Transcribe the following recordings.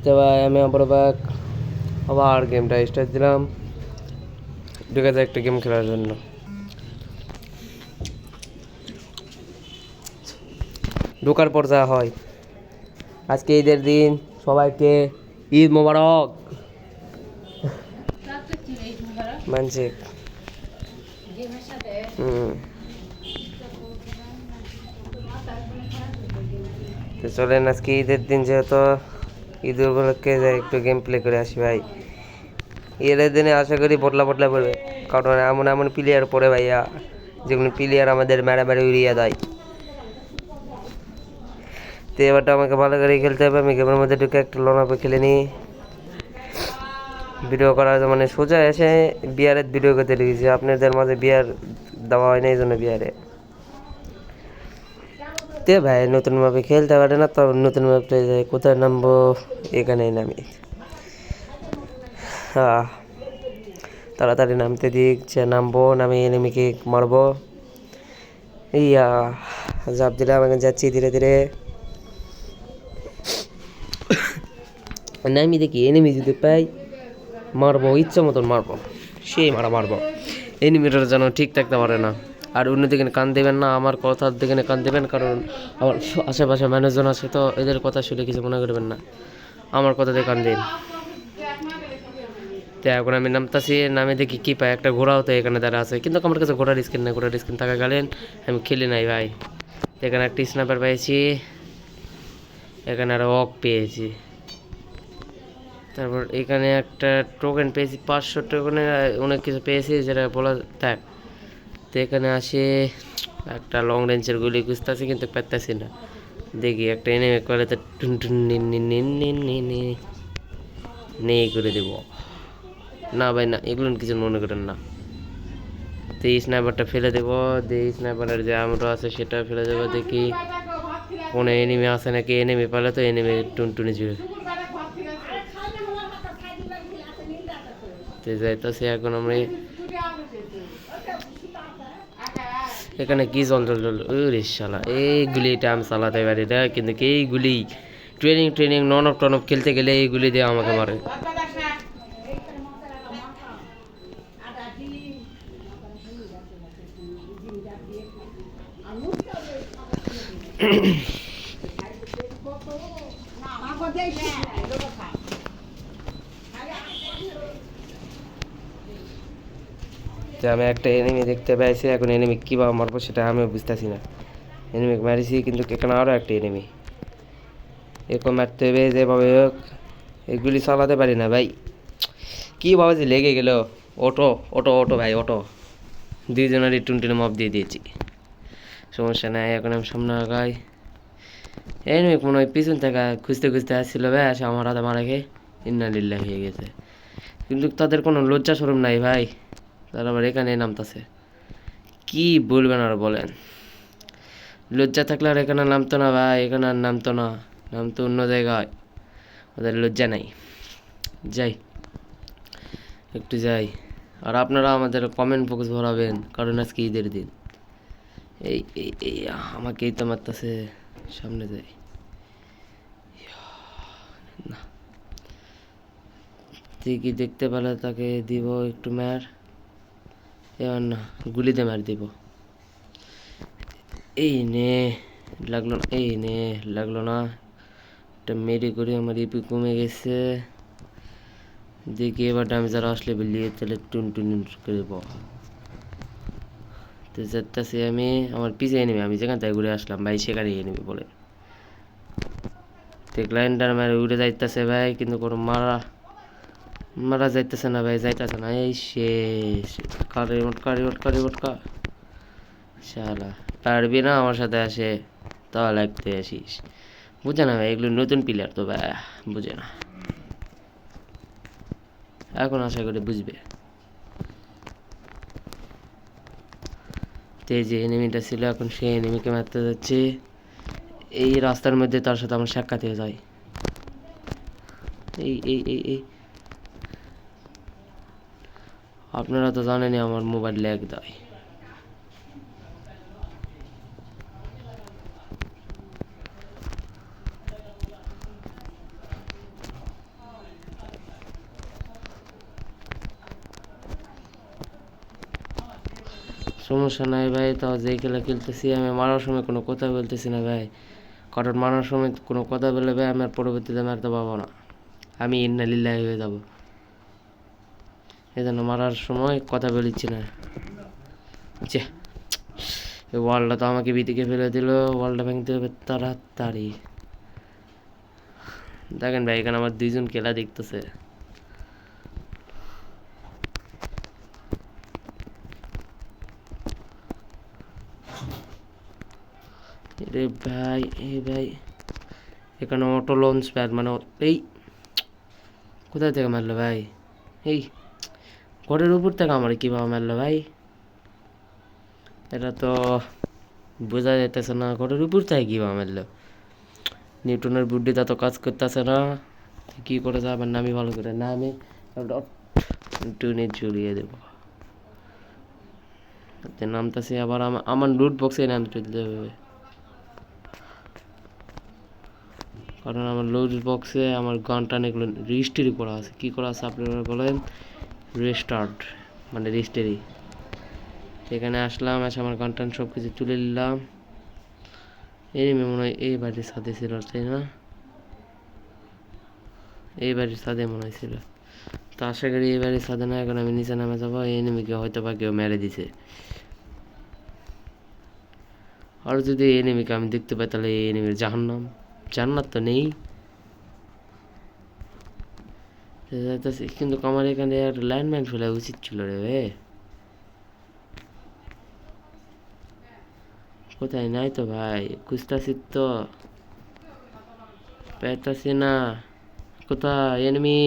তো ভাই আমি আবার গেমটা স্টার্ট দিলাম, ঢুকে যায় একটা গেম খেলার জন্য। ঢোকার পর যা হয়, আজকে ঈদের দিন, সবাইকে ঈদ মোবারক মানছে। তো চলেন আজকে ঈদের দিন, যেহেতু ঈদ উপলক্ষে যাই একটু গেম প্লে করে আসি ভাই। ঈদের দিনে আশা করি বদলা পড়বে, কারণ এমন এমন প্লেয়ার পড়ে ভাইয়া, যেগুলো প্লেয়ার আমাদের মেরে উড়িয়ে দেয়। তো এবারটা আমাকে ভালো করে খেলতে হবে। আমি গেমের মধ্যে ঢুকে একটা লোন আপে খেলে নিই। ভিডিও করার মানে সোজা এসে বিয়ারের ভিডিও করতে লেগেছি, আপনাদের মাঝে বিয়ার দেওয়া হয় না, এই জন্য বিয়ারে তে ভাই নতুন ম্যাপে খেলতে পারে না। তো নতুন ম্যাপে যাই, কোথায় নামবো? এখানেই নামি। হ্যাঁ, তাড়াতাড়ি নামতে দিক, যে নামবো, নামে এনিমিকে মারবো। ইয়া জাপ দিলাম, এখন যাচ্ছি ধীরে ধীরে। নামি দেখি এনিমি যদি পাই মারবো, ইচ্ছা মতন মারবো, সেই মারবো। এনিমিটার যেন ঠিক থাকতে পারে না। আর অন্যদিকে কান দেবেন না, আমার কথার দিকে কান দেবেন, কারণ আমার আশেপাশে মানুষজন আছে, তো এদের কথা শুনে কিছু মনে করবেন না, আমার কথা দিয়ে কান দিন। তো এখন আমি নামতাছি, নামে দেখি কী পাই, একটা ঘোড়াও তো এখানে দাঁড়া আছে, কিন্তু আমার কাছে ঘোড়ার স্কিন নাই। ঘোড়ার স্কিন থাকা গেলেন আমি খেলি নাই ভাই। এখানে একটা স্নাইপার পেয়েছি, এখানে আরও অক পেয়েছি, তারপর এখানে একটা টোকেন পেয়েছি, 500 টোকেনের অনেক কিছু পেয়েছি, যেটা বলা থাক। তো এখানে আসে একটা লং রেঞ্জের গুলি খুঁজতেছি, কিন্তু পাইতেছি না। দেখি একটা এনিমি করে তো টুন টুন নেই করে দেব। না ভাই না, এগুলো কিছু মনে করেন না। তো এই স্নাইপারটা ফেলে দেবো, এই স্নাইপারের যে আমটা আছে সেটা ফেলে দেবো। দেখি কোনো এনিমি আছে নাকি, এনিমি পালে তো এনিমি টুনটুনি জুড়ে যাইতেছি। এখন আমরা এখানে কি জল শালা, এইগুলিটা আমি চালাতে পারি না, কিন্তু এইগুলি ট্রেনিং নন অফ টন অফ খেলতে গেলে এইগুলি দিয়ে আমাকে মারে। যে আমি একটা এনিমি দেখতে পাইছি, এখন এনিমি কীভাবে মারবো সেটা আমিও বুঝতেছি না। এনিমিকে মারিছি, কিন্তু এখানে আরও একটা এনিমি, এরকম মারতে হবে যেভাবে হোক। এগুলি চালাতে পারি না ভাই, কীভাবে যে লেগে গেল। অটো অটো অটো ভাই, অটো দুইজনেরই টুনটুনে মপ দিয়ে দিয়েছি, সমস্যা নাই। এখন আমি সামনে আগাই। এনিমি মনে হয় পিছন থেকে খুঁজতে খুঁজতে আসছিল ভাই, আসে আমার হাতে মারা খেয়ে ইন্নালিল্লাহ হয়ে গেছে। কিন্তু তাদের কোনো লজ্জা শরম নাই ভাই, তারা আবার এখানে নামতেছে। কি বলবেন আর বলেন, লজ্জা থাকলে আর এখানে নামতো না ভাই, এখানে আর নামতো না, নামতো অন্য জায়গায়। ওদের লজ্জা নাই। যাই একটু যাই, আর আপনারা আমাদের কমেন্ট বক্স ভরাবেন, কারণ আজকে ঈদের দিন। এই এই এই আমাকেই তো মারতেছে, সামনে যাই না। ঠিকই দেখতে পেলে তাকে দিব একটু মার, এবার না গুলিতে মার দিব। এই নে লাগলো না, এই নে লাগলো না। একটা মেরে করে আমার ইপি কমে গেছে। দেখি এবার আমি যারা আসলে বেরিয়ে তাহলে টুন করে দেবো। তো যাচ্ছি আমি, আমার পিছিয়ে নেবে, আমি যেখান থেকে ঘুরে আসলাম ভাই সেখানে নেবে বলে। তো গ্লাইন্ডার মারে উড়ে যাইতেছে ভাই, কিন্তু কোনো মারা যাইতেছে না ভাই, যাইতেছে না। এই শেষ, কারি শালা পারবি না আমার সাথে আসে, তাও লাগতে আসিস। বুঝে না ভাই, এগুলো নতুন প্লেয়ার তো ভাই, বুঝে না, এখন আশা করি বুঝবে। তো এই যে এনিমিটা ছিল, এখন সেই এনিমিকে মারতে যাচ্ছে। এই রাস্তার মধ্যে তার সাথে আমার সাক্ষাৎ হয়ে যায়। এই এই এই এই আপনারা তো জানেনই আমার মোবাইল ল্যাগ দেয়। সমস্যা নাই ভাই, তাও যেই খেলা খেলতেছি আমি মারার সময় কোনো কথা বলতেছি না ভাই, কারণ মারার সময় কোনো কথা বলে ভাই আমি আর পরবর্তীতে মারতে পারবো না, আমি ইন্নালিল্লাহি হয়ে যাব। এই জন্য মারার সময় কথা বলিচ্ছি না। যে এই ওয়ালটা তো আমাকে বিদিকে ফেলে দিল, ওয়ালটা ভাঙতে হবে তাড়াতাড়ি। দেখেন ভাই এখানে আমার দুইজন খেলা দেখতেছে। রে ভাই এই ভাই এখানে অটো লঞ্চ প্যাড মানে এই কোথায় থেকে মারলো ভাই, এই ঘরের উপর থেকে আমার কীভাবে মারলো ভাই, এটা তো বোঝা যাইতেছে না, ঘরের উপর থেকে কীভাবে মারলো। নিউটনের বুদ্ধিটা তো কাজ করতেছে না, কী করে যাবেন নামি ভালো করে নামে টুনে ঝুলিয়ে দেবো। নামতেছি আবার আমার লুট বক্সে নামতে দিতে হবে, কারণ আমার লুট বক্সে আমার গানটা এগুলো রেজিস্ট্রি করা আছে। কী করা আছে আপনারা বলেন? রেস্টার্ট মানে রেজিস্ট্রি। এখানে আসলাম, এসে আমার গানটান সব কিছু তুলে নিলাম। এই মনে হয় এই বাড়ির সাথে ছিল, তাই না? এই বাড়ির সাথে মনে হয়েছিল, তো আশা করি এই বাড়ির সাথে না। এখন আমি নিচে নামে যাবো, এই এনিমিকে হয়তো বা কেউ মেরে দিছে। আর যদি এই এনিমিকে আমি দেখতে পাই তাহলে এই এনিমির জাহান্নাম, জান্নাত তো নেই। কিন্তু আমার এখানে একটা ল্যান্ডমাইন ফেলা উচিত ছিল রে ভাই। কোথায় নাই তো ভাই, খুঁজতাছি তো পেতাছি না। কোথায় এনিমি?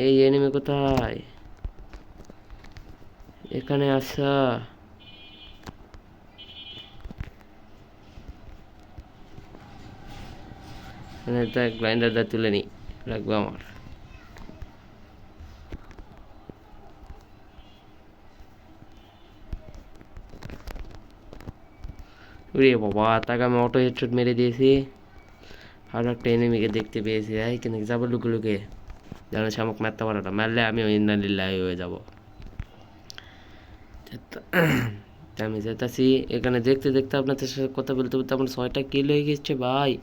এই এনিমি কোথায়? এখানে আসা। গ্রাইন্ডারটা তুলে নি, লাগবে আমার। ওরে বাবা, তাকে আমি অটো হেডশট মেরে দিয়েছি। আর একটা এনিমিকে দেখতে পেয়েছি ভাই, কিন্তু যাবো লুকে লুকে, যেন সে আমাকে মারতে পারে না, মারলে আমি ইন্নালিল্লাহি হয়ে যাবো। আমি যেতেছি, এখানে দেখতে দেখতে আপনাদের সাথে কথা বলতে বলতে আমার 6টা কিল হয়ে গেছে ভাই।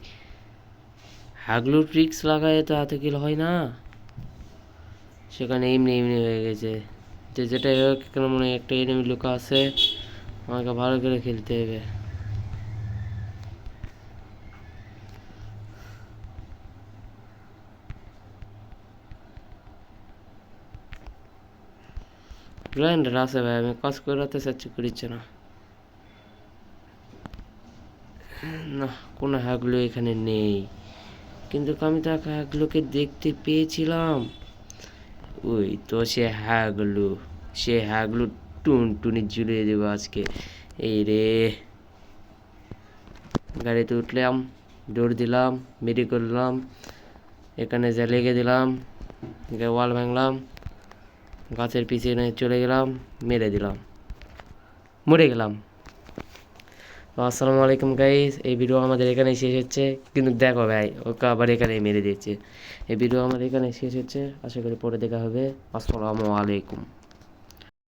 হাগলু ট্রিক্স লাগায় তো এত কিল হয় না, সেখানে এমনি এমনি হয়ে গেছে। যেটাই হোক এখানে মনে হয় একটা এনিমি লুকা আছে, আমাকে ভালো করে খেলতে হবে। গ্রাইন্ডার আছে ভাই, আমি কাজ করাতে চাচ্ছি, করিচ্ছে না। না, কোনো হ্যাগলো এখানে নেই, কিন্তু আমি তো হ্যাগলোকে দেখতে পেয়েছিলাম। ওই তো সে হ্যাগলো, সে হ্যাগলো টুনটুনি ঝুলিয়ে দেবো আজকে। এই রে, গাড়িতে উঠলাম, দৌড় দিলাম, মেরি করলাম, এখানে যা লেগে দিলাম, ওয়াল ভাঙলাম, গাছের পিছনে চলে গেলাম, মেরে দিলাম, মরে গেলাম। আসসালামু আলাইকুম গাইস, এই ভিডিও আমাদের এখানেই শেষ হচ্ছে। কিন্তু দেখো ভাই, ওকে আবার এখানেই মেরে দিয়েছে। এই ভিডিও আমাদের এখানেই শেষ হচ্ছে, আশা করি পরে দেখা হবে। আসসালামু আলাইকুম।